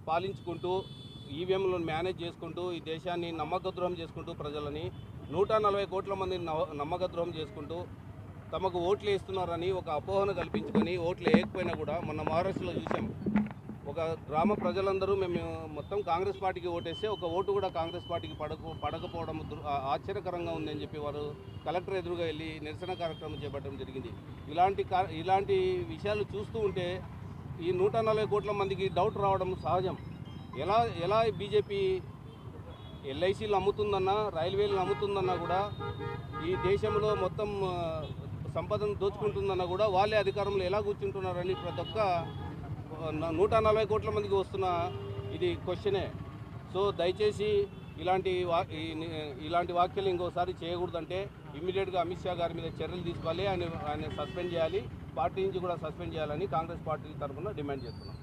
పాలించుకుంటూ ఈవీఎంలను manage చేసుకుంటూ ఈ దేశాన్ని నమ్మకద్రోహం చేసుకుంటూ ప్రజలని 140 కోట్ల మందిని నమ్మకద్రోహం చేసుకుంటూ తమకు ఓట్లు వేస్తున్నారని ఒక అపోహను కల్పించుకొని ఓట్లు వేయకపోయినా కూడా మొన్న మహారాష్ట్రలో చూసాం. ఒక గ్రామ ప్రజలందరూ మేము మొత్తం కాంగ్రెస్ పార్టీకి ఓటేస్తే ఒక ఓటు కూడా కాంగ్రెస్ పార్టీకి పడకపోవడం ఆశ్చర్యకరంగా ఉందని చెప్పి వారు కలెక్టర్ ఎదురుగా వెళ్ళి నిరసన కార్యక్రమం చేపట్టడం జరిగింది. ఇలాంటి విషయాలు చూస్తూ ఉంటే ఈ 140 కోట్ల మందికి డౌట్ రావడం సహజం. ఎలా బీజేపీ ఎల్ఐసీలు అమ్ముతుందన్నా, రైల్వేలను అమ్ముతుందన్నా కూడా, ఈ దేశంలో మొత్తం సంపదను దోచుకుంటుందన్నా కూడా వాళ్ళే అధికారంలో ఎలా కూర్చుంటున్నారని ప్రతి ఒక్క 140 కోట్ల మందికి వస్తున్న ఇది క్వశ్చనే. సో దయచేసి ఇలాంటి వ్యాఖ్యలు ఇంకోసారి చేయకూడదంటే ఇమ్మీడియట్గా అమిత్ షా గారి మీద చర్యలు తీసుకోవాలి, ఆయన సస్పెండ్ చేయాలి, పార్టీ నుంచి కూడా సస్పెండ్ చేయాలని కాంగ్రెస్ పార్టీ తరఫున డిమాండ్ చేస్తున్నాం.